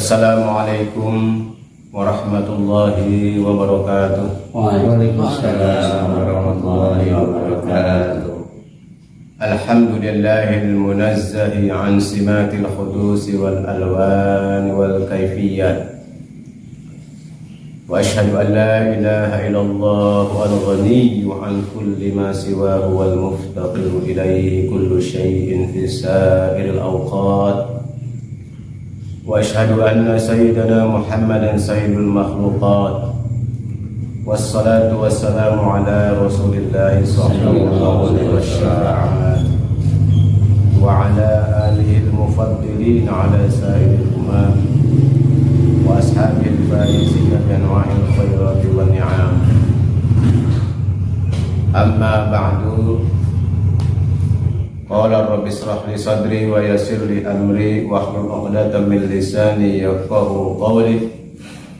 Assalamualaikum warahmatullahi wabarakatuh. Waalaikumsalam warahmatullahi wabarakatuh. Alhamdulillahil munazzahi an simatil khudusi wal alwan wal kaifiyat. Wa ashhadu an la ilaha illallah wal ghaniyyu an kulli ma siwahu wal muftaqiru ilayhi kullu syai'in fi sa'iril awqat. Wa ashhadu anna sayyidana Muhammadan sayyidul makhluqat. Wassalatu wassalamu ala Rasulillah sallallahu alaihi wasallam wa ala alihi al-mufaddilin ala sa'iril umam wa ashabil faizina bi anwa'il khairati wan ni'am. Amma ba'du. Qala rabbi ishrah li sadri wa yassir li amri wahlul 'uqdatam min lisani yafqahu qawli.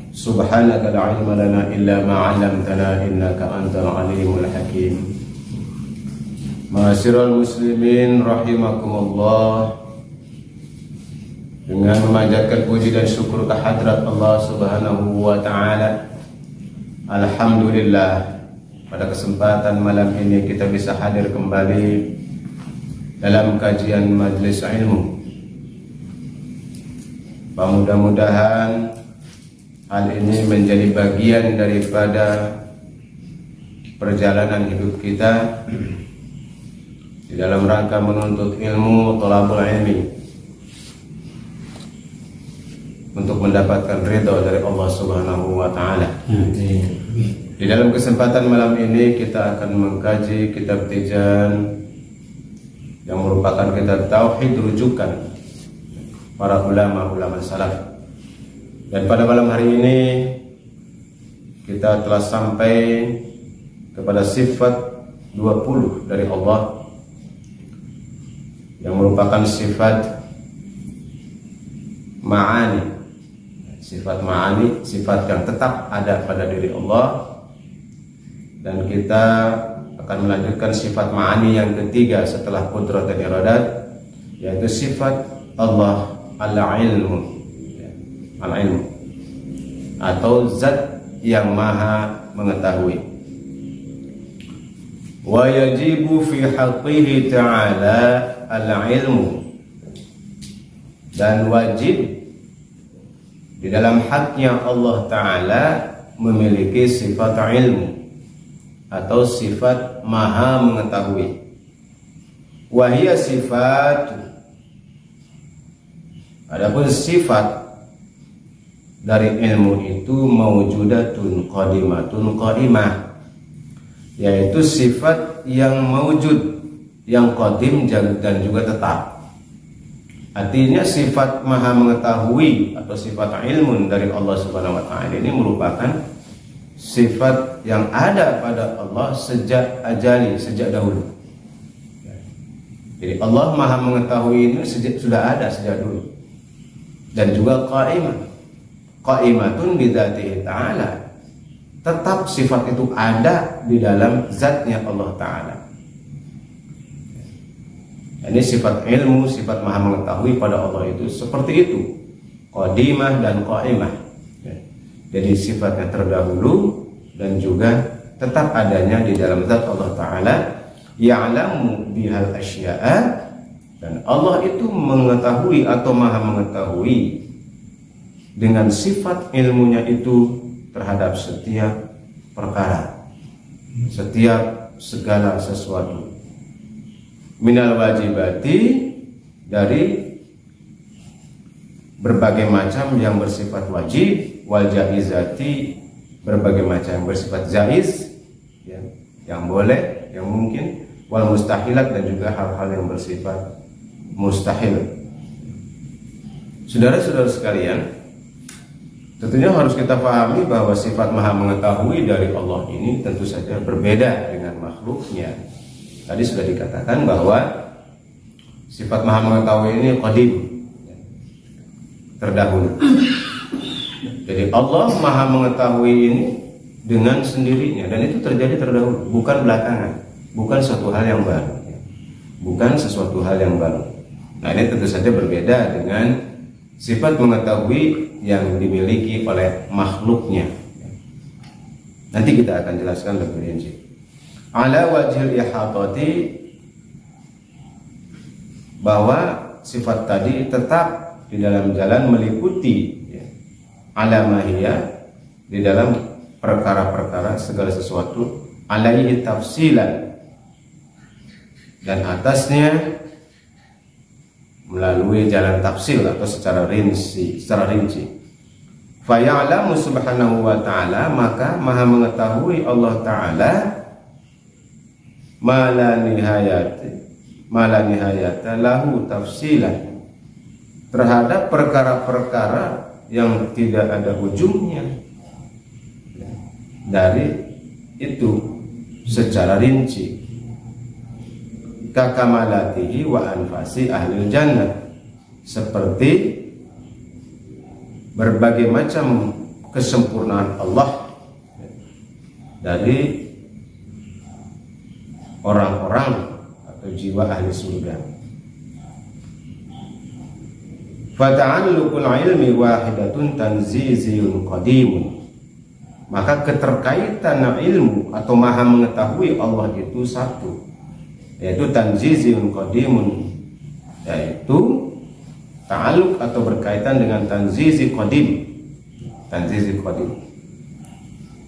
Subhanaka la 'ilma lana illa ma 'allamtana innaka antal 'alimul hakim. Ma'asyiral muslimin rahimakumullah. Dengan memanjatkan puji dan syukur kehadrat Allah Subhanahu wa taala, alhamdulillah pada kesempatan malam ini kita bisa hadir kembali dalam kajian majelis ilmu. Mudah-mudahan hal ini menjadi bagian daripada perjalanan hidup kita di dalam rangka menuntut ilmu, thalabul ilmi, untuk mendapatkan ridha dari Allah Subhanahu wa taala. Di dalam kesempatan malam ini kita akan mengkaji kitab Tijan yang merupakan kitab tauhid rujukan para ulama salaf. Dan pada malam hari ini kita telah sampai kepada sifat 20 dari Allah yang merupakan sifat ma'ani. Sifat ma'ani, sifat yang tetap ada pada diri Allah. Dan kita akan melanjutkan sifat ma'ani yang ketiga setelah qudrat dan iradat, yaitu sifat Allah al-ilmu, al-ilmu, atau zat yang maha mengetahui. Wa yajibu fi haqqihi ta'ala al-ilmu, dan wajib di dalam haknya Allah Ta'ala memiliki sifat ilmu atau sifat maha mengetahui. Wahia sifat, adapun sifat dari ilmu itu mawjudatun qadimatun qadimah, yaitu sifat yang mawjud, yang qadim dan juga tetap. Artinya sifat maha mengetahui atau sifat ilmu dari Allah Subhanahu wa taala ini merupakan sifat yang ada pada Allah sejak ajali, sejak dahulu. Jadi Allah maha mengetahui ini sudah ada sejak dulu. Dan juga qa'imah, qa'imatun bidzatihi ta'ala, tetap sifat itu ada di dalam zatnya Allah Ta'ala. Ini sifat ilmu, sifat maha mengetahui pada Allah itu seperti itu, qadimah dan qa'imah. Jadi sifatnya terdahulu dan juga tetap adanya di dalam zat Allah Ta'ala. Ya'lamu bihal asya'a, dan Allah itu mengetahui atau maha mengetahui dengan sifat ilmunya itu terhadap setiap perkara, setiap segala sesuatu. Minal wajibati, dari berbagai macam yang bersifat wajib, wal jaizati, berbagai macam yang bersifat jaiz, ya, yang boleh, yang mungkin, wal mustahilat, dan juga hal-hal yang bersifat mustahil. Saudara-saudara sekalian, tentunya harus kita pahami bahwa sifat maha mengetahui dari Allah ini tentu saja berbeda dengan makhluknya. Tadi sudah dikatakan bahwa sifat maha mengetahui ini qadim, terdahulu. Jadi Allah maha mengetahui ini dengan sendirinya, dan itu terjadi terdahulu, bukan belakangan, bukan suatu hal yang baru, bukan sesuatu hal yang baru. Nah, ini tentu saja berbeda dengan sifat mengetahui yang dimiliki oleh makhluknya. Nanti kita akan jelaskan lebih rinci. Ala wajhil ihatati, bahwa sifat tadi tetap di dalam jalan meliputi ya, ala mahiyah, di dalam perkara-perkara segala sesuatu, alaihi tafsilan, dan atasnya melalui jalan tafsil atau secara rinci. Fa ya'lamu subhanahu wa ta'ala, maka maha mengetahui Allah ta'ala ma la nihayata lahu tafsilan, terhadap perkara-perkara yang tidak ada ujungnya dari itu secara rinci. Kakamalatihi wa anfasi ahlil jannah, seperti berbagai macam kesempurnaan Allah dari orang-orang atau jiwa ahli surga. Fata'alluqul ilmi wahidatun tanziziyun qadimun, maka keterkaitan ilmu atau maha mengetahui Allah itu satu, yaitu tanziziyun qadimun, yaitu ta'alluq atau berkaitan dengan tanzizi qadim.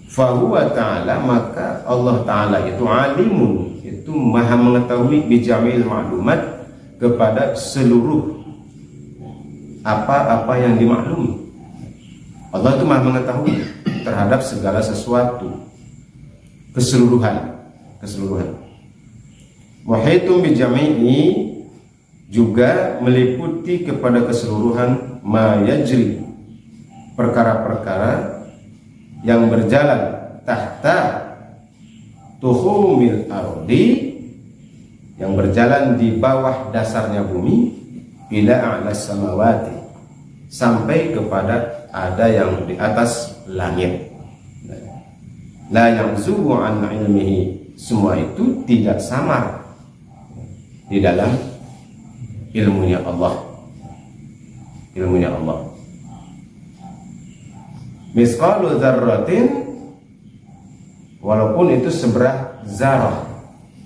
Fahuwa ta'ala, maka Allah ta'ala itu alimun, itu maha mengetahui bijamil ma'lumat, kepada seluruh apa-apa yang dimaklumi. Allah itu maha mengetahui terhadap segala sesuatu, keseluruhan. Muhitum bijami'i, juga meliputi kepada keseluruhan ma yajri, perkara-perkara yang berjalan tahta tuhumil ardi, yang berjalan di bawah dasarnya bumi, ila a'las samawati, sampai kepada ada yang di atas langit. La yamzuhu an ilmihi, semua itu tidak samar di dalam ilmunya Allah. Misqalu dzarratin, walaupun itu seberah zarah,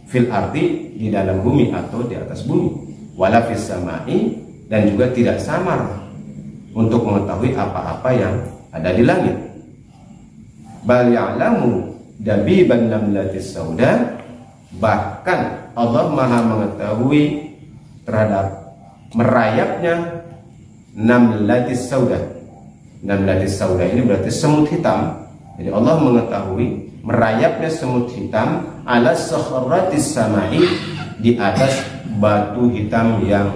fil ardi, di dalam bumi atau di atas bumi, wala fis samai, dan juga tidak samar untuk mengetahui apa-apa yang ada di langit. Bal ya'lamu dabiban namlatis sauda, bahkan Allah maha mengetahui terhadap merayapnya namlatis sauda. Namlatis sauda ini berarti semut hitam. Jadi Allah mengetahui merayapnya semut hitam ala sakhratis samai, di atas batu hitam yang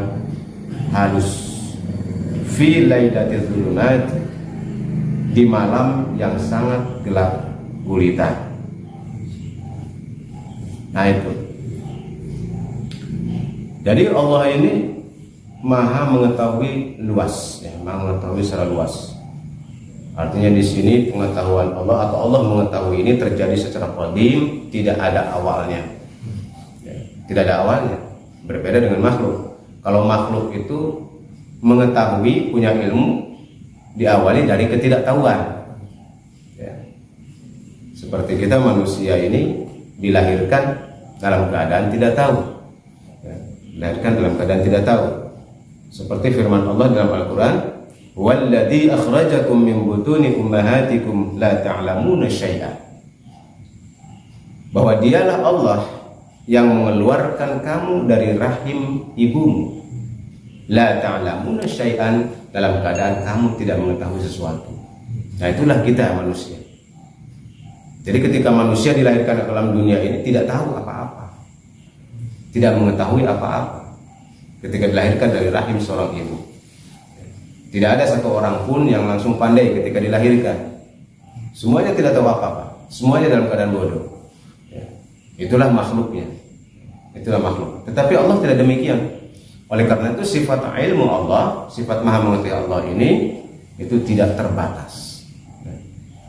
halus, fi lailatil zulumat, di malam yang sangat gelap gulita. Nah itu. Jadi Allah ini maha mengetahui luas, ya, maha mengetahui secara luas. Artinya di sini pengetahuan Allah atau Allah mengetahui ini terjadi secara qadim, tidak ada awalnya. Ya, tidak ada awalnya. Berbeda dengan makhluk. Kalau makhluk itu mengetahui, punya ilmu, diawali dari ketidaktahuan. Ya. Seperti kita manusia ini dilahirkan dalam keadaan tidak tahu. Ya, dilahirkan dalam keadaan tidak tahu. Seperti firman Allah dalam Al-Quran, walladzi akhrajakum min butuni ummahatikum la ta'lamuna syai'a, bahwa dialah Allah yang mengeluarkan kamu dari rahim ibumu, la ta'lamuna syai'an, dalam keadaan kamu tidak mengetahui sesuatu. Nah itulah kita manusia. Jadi ketika manusia dilahirkan ke dalam dunia ini tidak tahu apa-apa, tidak mengetahui apa-apa. Ketika dilahirkan dari rahim seorang ibu, tidak ada satu orang pun yang langsung pandai ketika dilahirkan. Semuanya tidak tahu apa-apa, semuanya dalam keadaan bodoh. Ya. Itulah makhluknya, itulah makhluk. Tetapi Allah tidak demikian. Oleh karena itu sifat ilmu Allah, sifat maha mengetahui Allah ini itu tidak terbatas, ya,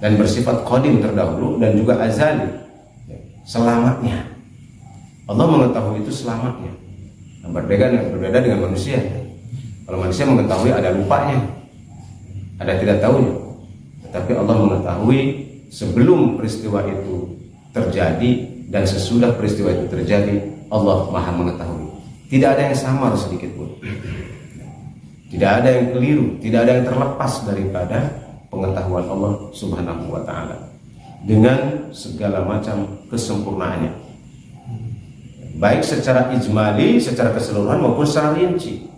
dan bersifat qadim terdahulu dan juga azali, ya, selamatnya. Allah mengetahui itu selamatnya. Berbeda dengan manusia. Kalau manusia mengetahui ada lupanya, ada tidak tahunya. Tetapi Allah mengetahui sebelum peristiwa itu terjadi dan sesudah peristiwa itu terjadi. Allah Maha mengetahui. Tidak ada yang samar sedikit pun. Tidak ada yang keliru, tidak ada yang terlepas daripada pengetahuan Allah Subhanahu wa taala dengan segala macam kesempurnaannya. Baik secara ijmali, secara keseluruhan maupun secara rinci.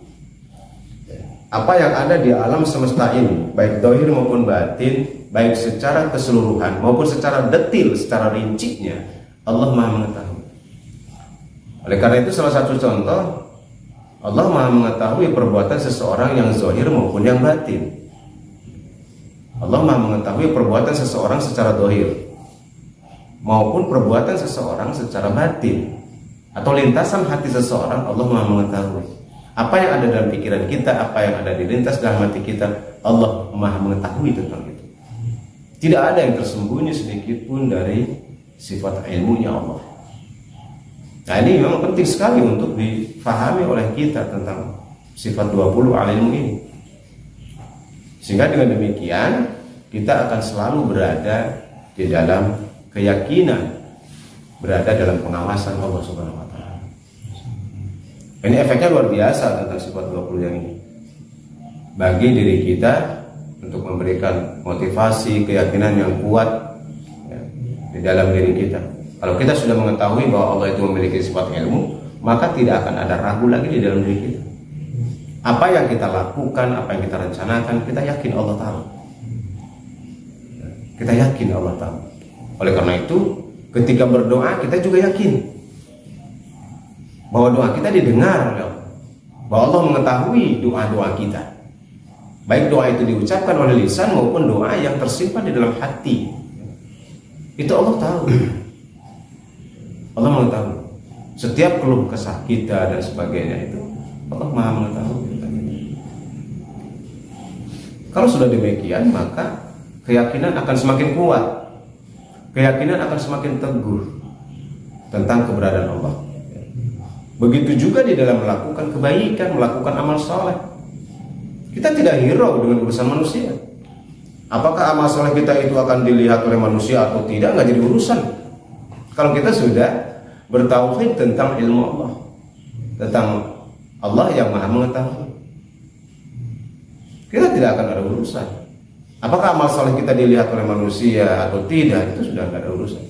Apa yang ada di alam semesta ini, baik zahir maupun batin, baik secara keseluruhan maupun secara detil, secara rincinya, Allah Maha mengetahui. Oleh karena itu salah satu contoh, Allah Maha mengetahui perbuatan seseorang yang zahir maupun yang batin. Allah Maha mengetahui perbuatan seseorang secara zahir maupun perbuatan seseorang secara batin, atau lintasan hati seseorang. Allah Maha mengetahui apa yang ada dalam pikiran kita, apa yang ada di lintas dalam hati kita. Allah Maha mengetahui tentang itu. Tidak ada yang tersembunyi sedikit pun dari sifat ilmunya Allah. Nah, ini memang penting sekali untuk difahami oleh kita tentang sifat 20 al-ilmu ini. Sehingga dengan demikian kita akan selalu berada di dalam keyakinan, berada dalam pengawasan Allah Subhanahu wa taala. Ini efeknya luar biasa tentang sifat 20 yang ini. Bagi diri kita untuk memberikan motivasi, keyakinan yang kuat ya, di dalam diri kita. Kalau kita sudah mengetahui bahwa Allah itu memiliki sifat ilmu, maka tidak akan ada ragu lagi di dalam diri kita. Apa yang kita lakukan, apa yang kita rencanakan, kita yakin Allah tahu. Kita yakin Allah tahu. Oleh karena itu, ketika berdoa kita juga yakin bahwa doa kita didengar oleh Allah, bahwa Allah mengetahui doa-doa kita. Baik doa itu diucapkan oleh lisan maupun doa yang tersimpan di dalam hati. Itu Allah tahu. Allah mengetahui setiap keluh kesah kita dan sebagainya, itu Allah Maha mengetahui. Kalau sudah demikian, maka keyakinan akan semakin kuat, keyakinan akan semakin teguh tentang keberadaan Allah. Begitu juga di dalam melakukan kebaikan, melakukan amal soleh. Kita tidak hirau dengan urusan manusia. Apakah amal soleh kita itu akan dilihat oleh manusia atau tidak, nggak jadi urusan. Kalau kita sudah bertauhid tentang ilmu Allah, tentang Allah yang Maha mengetahui, kita tidak akan ada urusan. Apakah amal soleh kita dilihat oleh manusia atau tidak, itu sudah nggak ada urusan.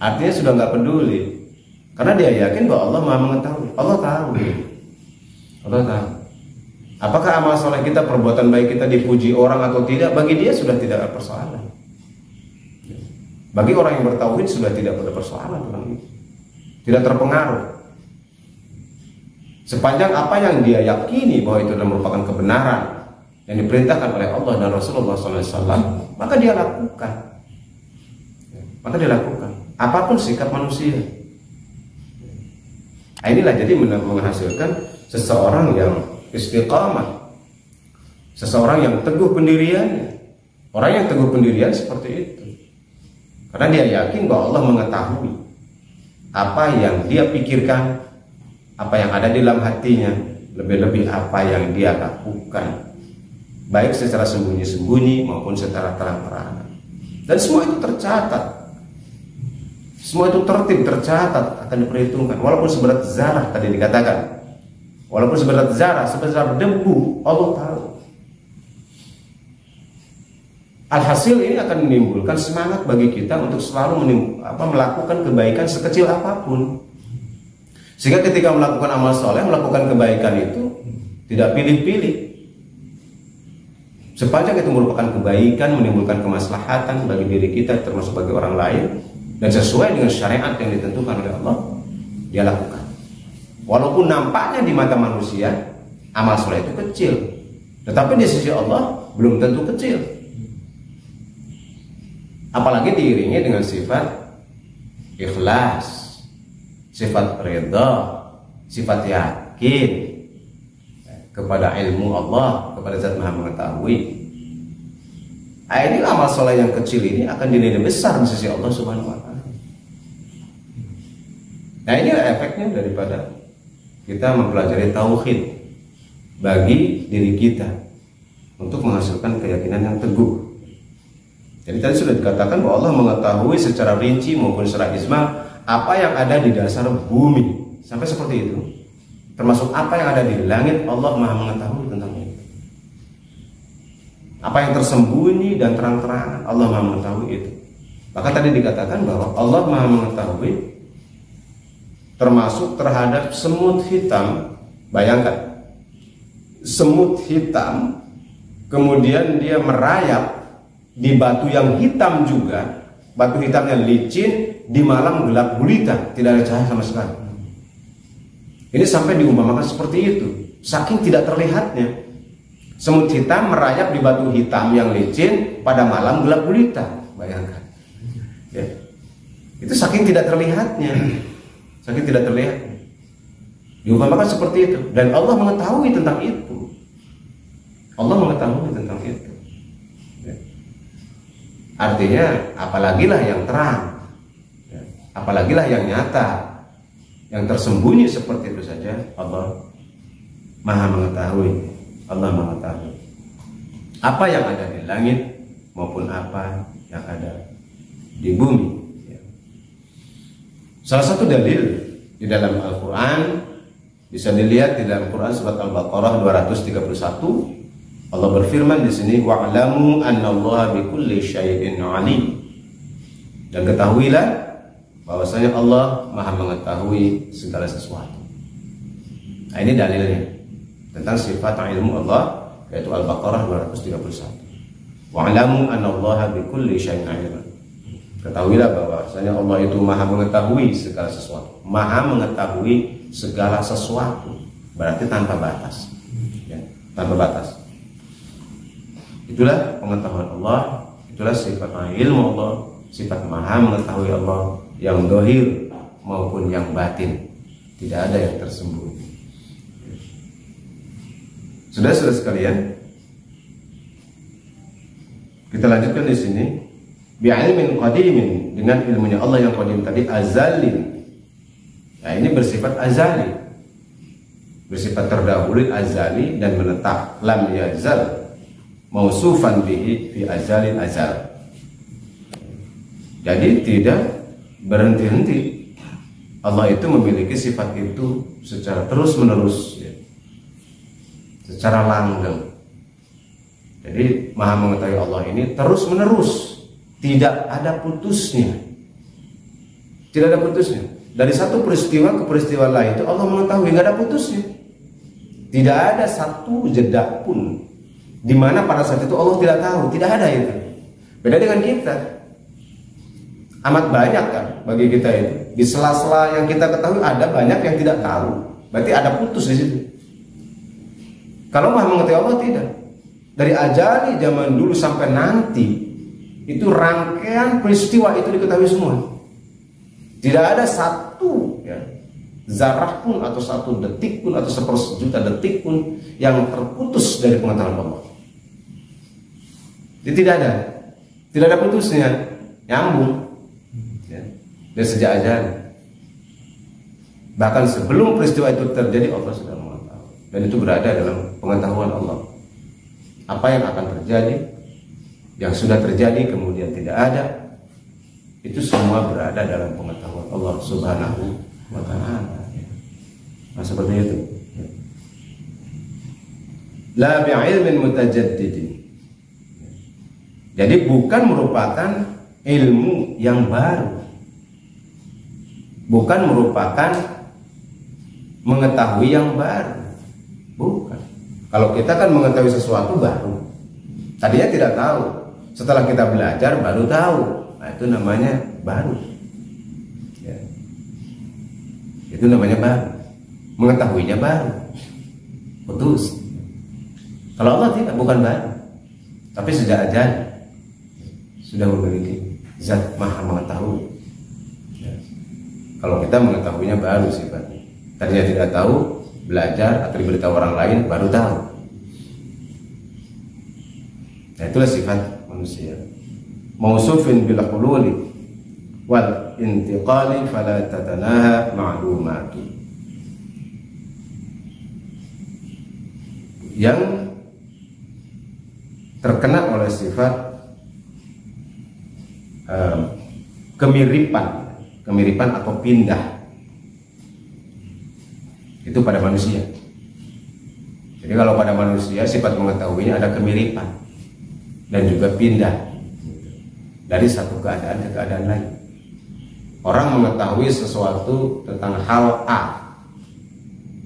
Artinya sudah nggak peduli, karena dia yakin bahwa Allah Maha mengetahui. Allah tahu. Allah tahu. Apakah amal soleh kita, perbuatan baik kita dipuji orang atau tidak, bagi dia sudah tidak ada persoalan. Bagi orang yang bertauhid sudah tidak ada persoalan tentang itu. Tidak terpengaruh. Sepanjang apa yang dia yakini bahwa itu adalah merupakan kebenaran yang diperintahkan oleh Allah dan Rasulullah SAW, maka dia lakukan. Maka dia lakukan. Apapun sikap manusia. Nah, inilah jadi menghasilkan seseorang yang istiqamah, seseorang yang teguh pendiriannya. Orang yang teguh pendirian seperti itu, karena dia yakin bahwa Allah mengetahui apa yang dia pikirkan, apa yang ada di dalam hatinya, lebih-lebih apa yang dia lakukan, baik secara sembunyi-sembunyi maupun secara terang-terangan. Dan semua itu tercatat, semua itu tertib, tercatat, akan diperhitungkan. Walaupun seberat zarah tadi dikatakan, walaupun seberat zarah, sebesar debu, Allah tahu. Alhasil ini akan menimbulkan semangat bagi kita untuk selalu melakukan kebaikan sekecil apapun. Sehingga ketika melakukan amal soleh, melakukan kebaikan itu tidak pilih-pilih. Sepanjang itu merupakan kebaikan, menimbulkan kemaslahatan bagi diri kita termasuk bagi orang lain, dan sesuai dengan syariat yang ditentukan oleh Allah, dia lakukan. Walaupun nampaknya di mata manusia amal soleh itu kecil, tetapi di sisi Allah belum tentu kecil. Apalagi diiringi dengan sifat ikhlas, sifat ridha, sifat yakin kepada ilmu Allah, kepada Zat Maha mengetahui. Nah, ini amal soleh yang kecil ini akan dinilai besar di sisi Allah Subhanahu wa taala. Nah, ini efeknya daripada kita mempelajari tauhid, bagi diri kita untuk menghasilkan keyakinan yang teguh. Jadi tadi sudah dikatakan bahwa Allah mengetahui secara rinci maupun secara ijmal apa yang ada di dasar bumi, sampai seperti itu. Termasuk apa yang ada di langit, Allah Maha mengetahui tentang itu. Apa yang tersembunyi dan terang-terangan, Allah Maha mengetahui itu. Maka tadi dikatakan bahwa Allah Maha mengetahui termasuk terhadap semut hitam. Bayangkan, semut hitam kemudian dia merayap di batu yang hitam juga, batu hitamnya licin, di malam gelap gulita, tidak ada cahaya sama sekali. Ini sampai diumpamakan seperti itu, saking tidak terlihatnya. Semut hitam merayap di batu hitam yang licin pada malam gelap gulita, bayangkan. Ya. Itu saking tidak terlihatnya, saking tidak terlihatnya. Diumpamakan seperti itu, dan Allah mengetahui tentang itu. Allah mengetahui tentang itu. Ya. Artinya, apalagilah yang terang, ya. Apalagilah yang nyata. Yang tersembunyi seperti itu saja Allah Maha mengetahui. Allah mengetahui apa yang ada di langit maupun apa yang ada di bumi. Salah satu dalil di dalam Al-Quran bisa dilihat di dalam Quran surat Al-Baqarah 231. Allah berfirman di sini, wa'lamu annallaha bikulli syai'in alim. Dan ketahuilah bahwasanya Allah Maha mengetahui segala sesuatu. Nah, ini dalilnya tentang sifat ilmu Allah, yaitu Al-Baqarah 231. Wa'lamu annallaha bikulli syai'in alim. Ketahuilah bahwasanya Allah itu Maha mengetahui segala sesuatu. Maha mengetahui segala sesuatu, berarti tanpa batas. Ya, tanpa batas. Itulah pengetahuan Allah, itulah sifat ilmu Allah, sifat Maha mengetahui Allah, yang dohir maupun yang batin, tidak ada yang tersembunyi. Saudara-saudara sekalian, kita lanjutkan di sini. Bi'ilmin qadimin, dengan ilmunya Allah yang qadim tadi, azalin. Nah, ini bersifat azali, bersifat terdahulu, azali, dan menetap, lam yazal, mausufan bihi fi azalin azal. Jadi tidak berhenti-henti. Allah itu memiliki sifat itu secara terus-menerus, ya, secara langgeng. Jadi Maha mengetahui Allah ini terus-menerus, tidak ada putusnya, tidak ada putusnya. Dari satu peristiwa ke peristiwa lain itu Allah mengetahui, nggak ada putusnya. Tidak ada satu jeda pun di mana pada saat itu Allah tidak tahu, tidak ada itu. Beda dengan kita. Amat banyak kan bagi kita itu. Di sela-sela yang kita ketahui ada banyak yang tidak tahu. Berarti ada putus di situ. Kalau Maha mengetahui Allah tidak. Dari ajali zaman dulu sampai nanti, itu rangkaian peristiwa itu diketahui semua. Tidak ada satu, ya, zarah pun atau satu detik pun atau seperjuta detik pun yang terputus dari pengetahuan Allah. Jadi tidak ada putusnya, nyambung. Dan sejak ajal, bahkan sebelum peristiwa itu terjadi, Allah sudah mengetahui, dan itu berada dalam pengetahuan Allah. Apa yang akan terjadi, yang sudah terjadi kemudian tidak ada, itu semua berada dalam pengetahuan Allah Subhanahu wa Ta'ala. Nah, seperti itu. La bi'ilmin mutajaddidin. Jadi bukan merupakan ilmu yang baru, bukan merupakan mengetahui yang baru, bukan. Kalau kita kan mengetahui sesuatu baru, tadinya tidak tahu, setelah kita belajar baru tahu. Nah, itu namanya baru, ya. Itu namanya baru, mengetahuinya baru, putus. Kalau Allah tidak, bukan baru, tapi sejak ajal sudah memiliki zat Maha mengetahui. Ya. Kalau kita mengetahuinya baru sifatnya, tadinya tidak tahu, belajar atau diberitahu orang lain baru tahu. Nah, itulah sifat manusia. Mausufin bil hululi wal intiqali fala tatanaha ma'lumatu. yang terkena oleh sifat kemiripan atau pindah, itu pada manusia. Jadi kalau pada manusia sifat mengetahuinya ada kemiripan dan juga pindah dari satu keadaan ke keadaan lain. Orang mengetahui sesuatu tentang hal A,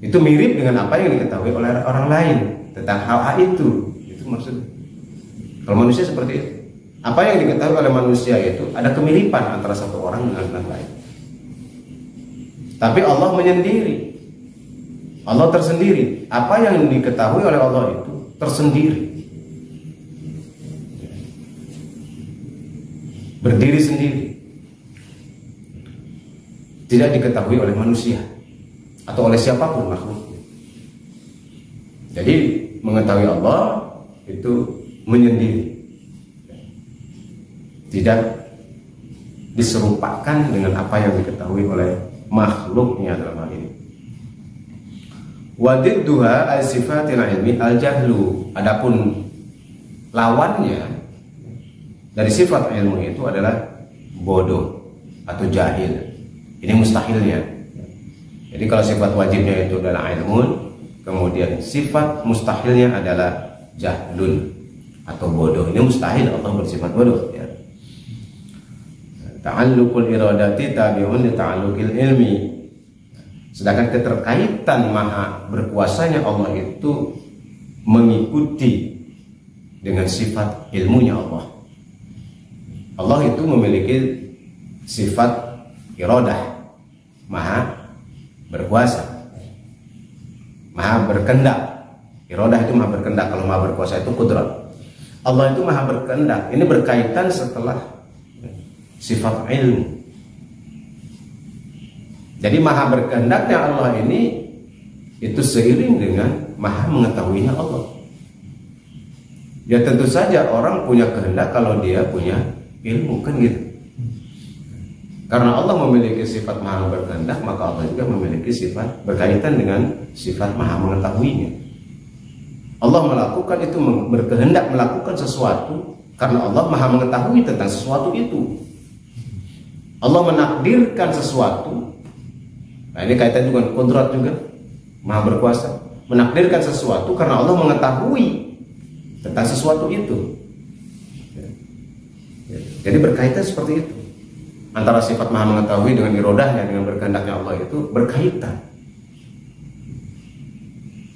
itu mirip dengan apa yang diketahui oleh orang lain tentang hal A itu maksudnya. Kalau manusia seperti itu, apa yang diketahui oleh manusia itu ada kemiripan antara satu orang dengan orang lain. Tapi Allah menyendiri, Allah tersendiri. Apa yang diketahui oleh Allah itu tersendiri, berdiri sendiri, tidak diketahui oleh manusia atau oleh siapapun makhluk. Jadi mengetahui Allah itu menyendiri, tidak diserupakan dengan apa yang diketahui oleh makhluknya dalam hal ini. Wadidduha al-sifatil ilmi al-jahlu. Adapun lawannya dari sifat ilmu itu adalah bodoh atau jahil. Ini mustahilnya. Jadi kalau sifat wajibnya itu adalah ilmun, kemudian sifat mustahilnya adalah jahlun atau bodoh. Ini mustahil Allah bersifat bodoh, ya. Ta'alluqul iradati tabi'un li ta'alluqil ilmi. Sedangkan keterkaitan maha berkuasanya Allah itu mengikuti dengan sifat ilmunya Allah. Allah itu memiliki sifat iradah, maha berkuasa, maha berkehendak. Iradah itu maha berkehendak, kalau maha berkuasa itu qudrat. Allah itu maha berkehendak. Ini berkaitan setelah sifat ilmu. Jadi maha berkehendaknya Allah ini itu seiring dengan maha mengetahuinya Allah. Ya tentu saja orang punya kehendak kalau dia punya ilmu, kan gitu. Karena Allah memiliki sifat maha berkehendak, maka Allah juga memiliki sifat berkaitan dengan sifat maha mengetahuinya. Allah melakukan itu, berkehendak melakukan sesuatu karena Allah maha mengetahui tentang sesuatu itu. Allah menakdirkan sesuatu. Nah ini kaitan juga kodrat juga, maha berkuasa, menakdirkan sesuatu karena Allah mengetahui tentang sesuatu itu. Jadi berkaitan seperti itu. Antara sifat maha mengetahui dengan irodahnya, dengan berkehendaknya Allah itu berkaitan.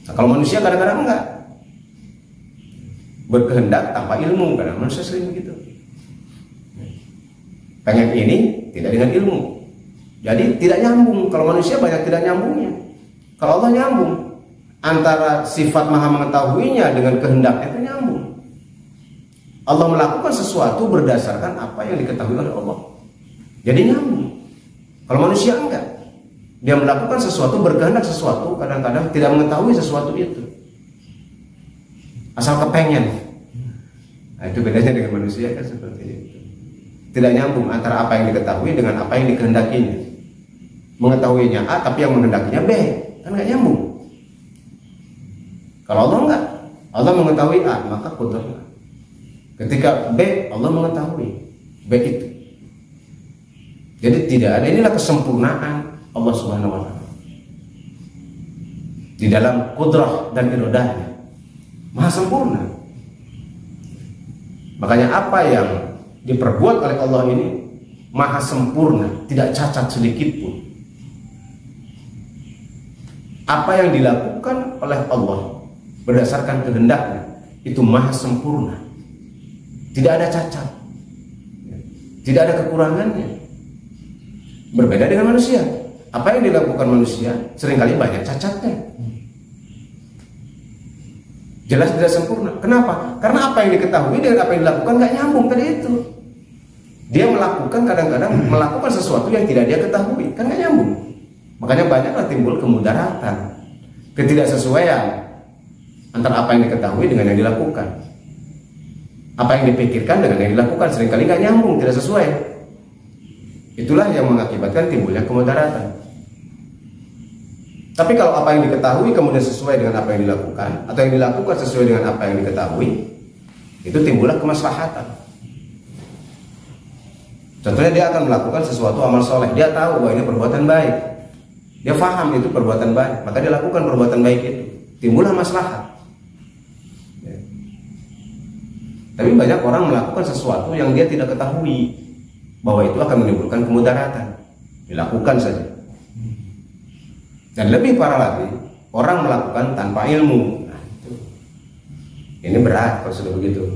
Nah, kalau manusia kadang-kadang enggak, berkehendak tanpa ilmu, karena manusia sering begitu. Pengen ini tidak dengan ilmu, jadi tidak nyambung. Kalau manusia banyak tidak nyambungnya. Kalau Allah nyambung, antara sifat maha mengetahuinya dengan kehendaknya itu nyambung. Allah melakukan sesuatu berdasarkan apa yang diketahui oleh Allah, jadi nyambung. Kalau manusia enggak, dia melakukan sesuatu, berkehendak sesuatu, kadang-kadang tidak mengetahui sesuatu itu, asal kepengen. Nah itu bedanya dengan manusia, kan seperti itu. Tidak nyambung antara apa yang diketahui dengan apa yang dikehendakinya. Mengetahuinya A tapi yang menghendakinya B, kan nggak nyambung. Kalau Allah enggak, Allah mengetahui A maka qudratnya. Ketika B, Allah mengetahui B itu. Jadi tidak ada, inilah kesempurnaan Allah Subhanahu wa taala di dalam qudrah dan iradahnya, maha sempurna. Makanya apa yang diperbuat oleh Allah ini maha sempurna, tidak cacat sedikit pun. Apa yang dilakukan oleh Allah berdasarkan kehendaknya itu maha sempurna, tidak ada cacat, tidak ada kekurangannya. Berbeda dengan manusia. Apa yang dilakukan manusia seringkali banyak cacatnya, jelas tidak sempurna. Kenapa? Karena apa yang diketahui dengan apa yang dilakukan nggak nyambung tadi itu. Dia melakukan, kadang-kadang melakukan sesuatu yang tidak dia ketahui, kan nggak nyambung. Makanya banyaklah timbul kemudaratan, ketidaksesuaian antara apa yang diketahui dengan yang dilakukan. Apa yang dipikirkan dengan yang dilakukan seringkali nggak nyambung, tidak sesuai. Itulah yang mengakibatkan timbulnya kemudaratan. Tapi kalau apa yang diketahui kemudian sesuai dengan apa yang dilakukan, atau yang dilakukan sesuai dengan apa yang diketahui, itu timbullah kemaslahatan. Contohnya dia akan melakukan sesuatu amal soleh, dia tahu bahwa ini perbuatan baik, dia paham itu perbuatan baik, maka dia lakukan perbuatan baik itu, timbullah maslahat. Ya. Tapi banyak orang melakukan sesuatu yang dia tidak ketahui bahwa itu akan menimbulkan kemudaratan, dilakukan saja. Dan lebih parah lagi, orang melakukan tanpa ilmu. Nah, ini berat kalau sudah begitu.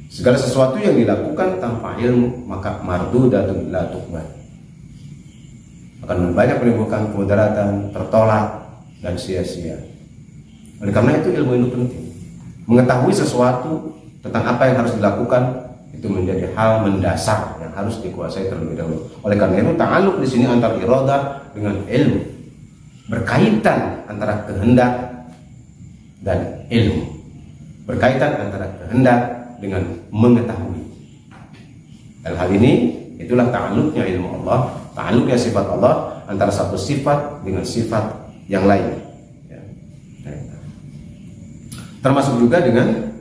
Segala sesuatu yang dilakukan tanpa ilmu maka mardudatun la tuqbal, akan banyak menimbulkan kemudaratan, tertolak dan sia-sia. Oleh karena itu ilmu itu penting. Mengetahui sesuatu tentang apa yang harus dilakukan itu menjadi hal mendasar yang harus dikuasai terlebih dahulu. Oleh karena itu ta'alluq di sini antara iradah dengan ilmu, berkaitan antara kehendak dan ilmu, berkaitan antara kehendak dengan mengetahui. Dalam hal ini itulah ta'alluqnya ilmu Allah, ta'alluqnya sifat Allah antara satu sifat dengan sifat yang lain. Ya. Termasuk juga dengan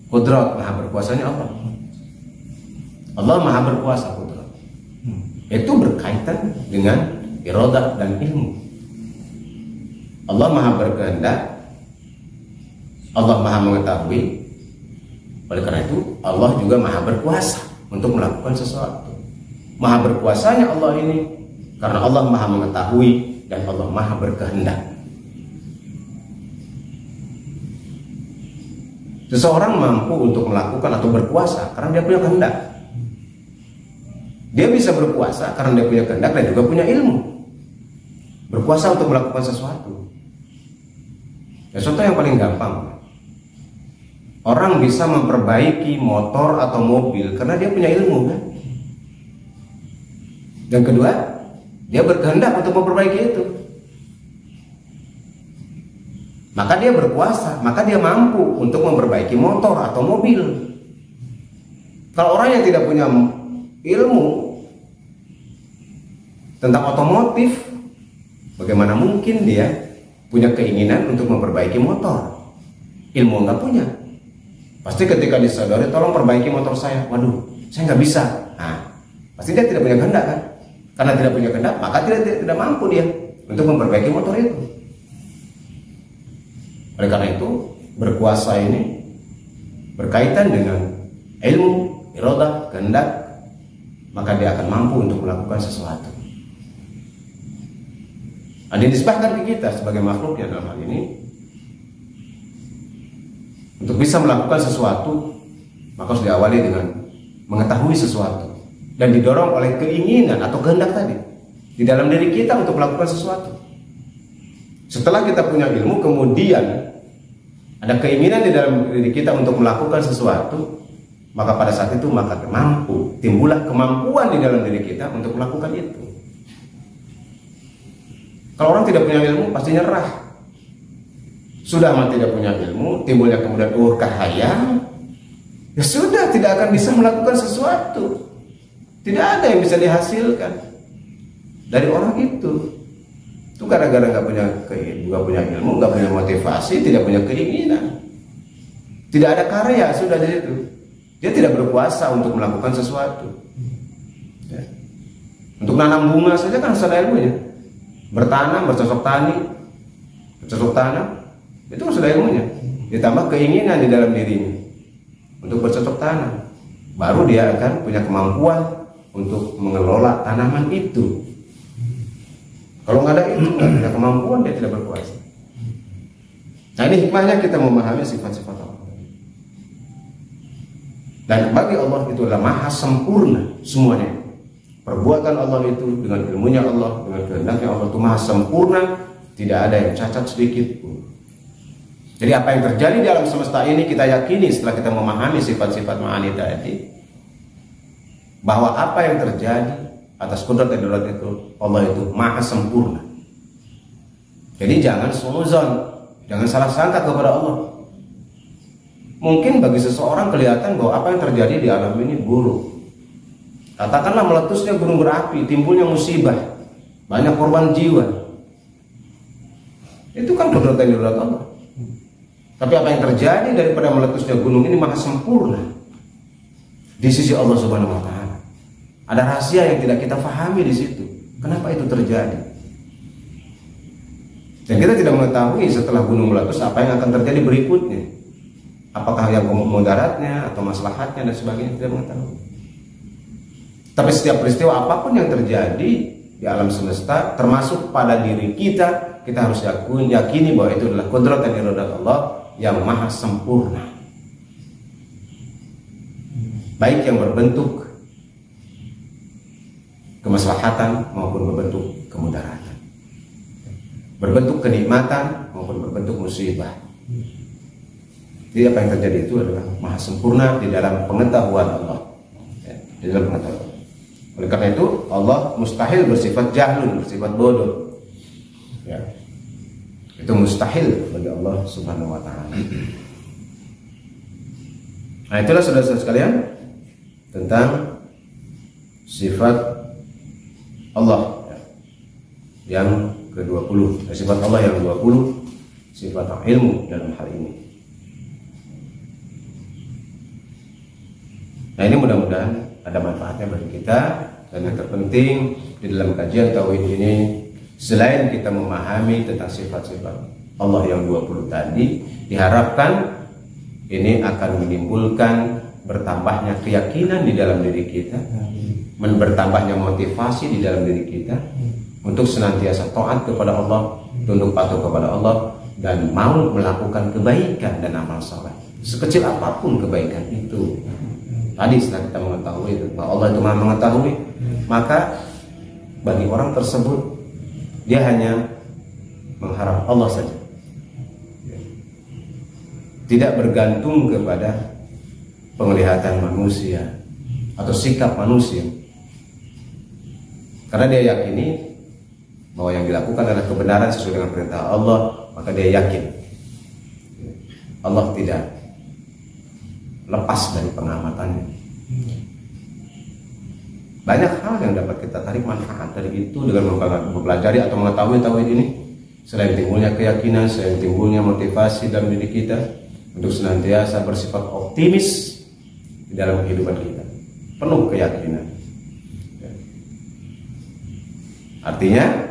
qudrat, maha berkuasanya Allah. Allah maha berkuasa, qudrat. Itu berkaitan dengan iradah dan ilmu. Allah maha berkehendak, Allah maha mengetahui. Oleh karena itu Allah juga maha berkuasa untuk melakukan sesuatu. Maha berkuasanya Allah ini karena Allah maha mengetahui dan Allah maha berkehendak. Seseorang mampu untuk melakukan atau berkuasa karena dia punya kehendak. Dia bisa berkuasa karena dia punya kehendak dan juga punya ilmu. Berkuasa untuk melakukan sesuatu. Ya, contoh yang paling gampang. Orang bisa memperbaiki motor atau mobil karena dia punya ilmu, kan? Dan kedua, dia berkehendak untuk memperbaiki itu. Maka dia berkuasa, maka dia mampu untuk memperbaiki motor atau mobil. Kalau orang yang tidak punya ilmu tentang otomotif, bagaimana mungkin dia punya keinginan untuk memperbaiki motor? Ilmu nggak punya. Pasti ketika disadari, tolong perbaiki motor saya, waduh, saya nggak bisa. Nah, pasti dia tidak punya kehendak, kan? Karena tidak punya kehendak, maka tidak mampu dia untuk memperbaiki motor itu. Oleh karena itu, berkuasa ini berkaitan dengan ilmu, iradah, kehendak, maka dia akan mampu untuk melakukan sesuatu. Ada yang disebutkan ke kita sebagai makhluk yang dalam hal ini. Untuk bisa melakukan sesuatu, maka harus diawali dengan mengetahui sesuatu dan didorong oleh keinginan atau kehendak tadi di dalam diri kita untuk melakukan sesuatu. Setelah kita punya ilmu, kemudian ada keinginan di dalam diri kita untuk melakukan sesuatu, maka pada saat itu maka timbullah kemampuan di dalam diri kita untuk melakukan itu. Kalau orang tidak punya ilmu pasti nyerah. Sudah amat tidak punya ilmu, timbulnya kemudian kahayang, ya sudah, tidak akan bisa melakukan sesuatu. Tidak ada yang bisa dihasilkan dari orang itu. Itu gara-gara nggak punya ilmu, nggak punya motivasi, tidak punya keinginan, tidak ada karya, sudah dari itu. Dia tidak berkuasa untuk melakukan sesuatu. Ya. Untuk nanam bunga saja kan harus ada ilmunya. Bertanam, bercocok tanam, itu sudah ilmunya. Ditambah keinginan di dalam dirinya untuk bercocok tanam, baru dia akan punya kemampuan untuk mengelola tanaman itu. Kalau nggak ada itu, nggak punya kemampuan, dia tidak berkuasa. Nah, ini hikmahnya kita memahami sifat-sifat Allah. Dan bagi Allah itu adalah maha sempurna semuanya. Perbuatan Allah itu dengan ilmunya Allah, dengan kehendaknya Allah itu maha sempurna, tidak ada yang cacat sedikit pun. Jadi apa yang terjadi di alam semesta ini kita yakini setelah kita memahami sifat-sifat ma'ani tadi, bahwa apa yang terjadi atas kudrat dan darurat itu Allah itu maha sempurna. Jadi jangan suudzon, jangan salah sangka kepada Allah. Mungkin bagi seseorang kelihatan bahwa apa yang terjadi di alam ini buruk. Katakanlah meletusnya gunung berapi, timbulnya musibah, banyak korban jiwa. Itu kan kodrat Allah. Tapi apa yang terjadi daripada meletusnya gunung ini maha sempurna di sisi Allah Subhanahu wa taala. Ada rahasia yang tidak kita pahami di situ. Kenapa itu terjadi? Dan kita tidak mengetahui setelah gunung meletus apa yang akan terjadi berikutnya. Apakah yang mudaratnya atau maslahatnya dan sebagainya, tidak mengetahui. Tapi setiap peristiwa apapun yang terjadi di alam semesta, termasuk pada diri kita, kita harus yakini bahwa itu adalah kodrat dan iradat Allah yang maha sempurna. Baik yang berbentuk kemaslahatan maupun berbentuk kemudaratan, berbentuk kenikmatan maupun berbentuk musibah. Jadi apa yang terjadi itu adalah maha sempurna di dalam pengetahuan Allah, ya, di dalam pengetahuan. Oleh karena itu Allah mustahil bersifat jahlun, bersifat bodoh, ya. Itu mustahil bagi Allah Subhanahu wa taala. Nah, itulah saudara-saudara sekalian tentang sifat Allah, ya, yang ke-20, sifat Allah yang 20, sifat ilmu dalam hal ini. Nah, ini mudah-mudahan ada manfaatnya bagi kita. Dan yang terpenting di dalam kajian tauhid ini, selain kita memahami tentang sifat-sifat Allah yang 20 tadi, diharapkan ini akan menimbulkan bertambahnya keyakinan di dalam diri kita, bertambahnya motivasi di dalam diri kita untuk senantiasa taat kepada Allah, tunduk patuh kepada Allah, dan mau melakukan kebaikan dan amal saleh sekecil apapun kebaikan itu. Tadi setelah kita mengetahui bahwa Allah itu maha mengetahui, maka bagi orang tersebut dia hanya mengharap Allah saja, tidak bergantung kepada penglihatan manusia atau sikap manusia, karena dia yakini bahwa yang dilakukan adalah kebenaran sesuai dengan perintah Allah. Maka dia yakin Allah tidak lepas dari pengamatannya. Banyak hal yang dapat kita tarik manfaat dari itu dengan mempelajari atau mengetahui tauhid ini. Selain timbulnya keyakinan, selain timbulnya motivasi dalam diri kita untuk senantiasa bersifat optimis di dalam kehidupan kita, penuh keyakinan. Artinya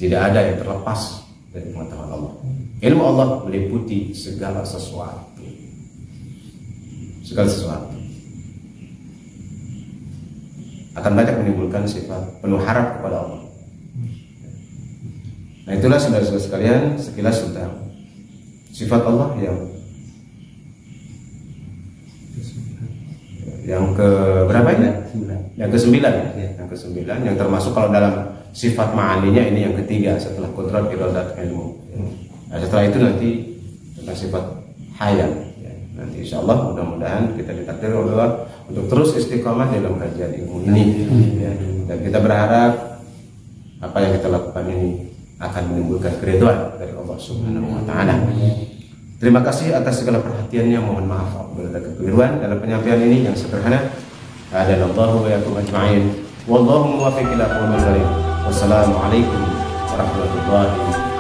tidak ada yang terlepas dari pengetahuan Allah. Ilmu Allah meliputi segala sesuatu. Segala sesuatu akan banyak menimbulkan sifat penuh harap kepada Allah. Nah, itulah saudara-saudara sekalian sekilas tentang sifat Allah yang ke berapa ini? Yang ke-9, ya. Yang ke-9 yang termasuk kalau dalam sifat ma'aninya ini yang ketiga setelah kodrat, iradat, ilmu. Nah, setelah itu nanti tentang sifat hayat. Nanti insya Allah mudah-mudahan kita ditakdir oleh Allah untuk terus istiqomah dalam kajian ilmu ini, ya. Dan kita berharap apa yang kita lakukan ini akan menimbulkan keridhaan dari Allah Subhanahu wa taala. Terima kasih atas segala perhatiannya. Mohon maaf apabila ada kekeliruan dalam penyampaian ini yang sederhana. Hadanallahu wa iyyakum ajma'in. Wallahu muwaffiq ila aqwamit thoriq. Wassalamualaikum warahmatullahi wabarakatuh.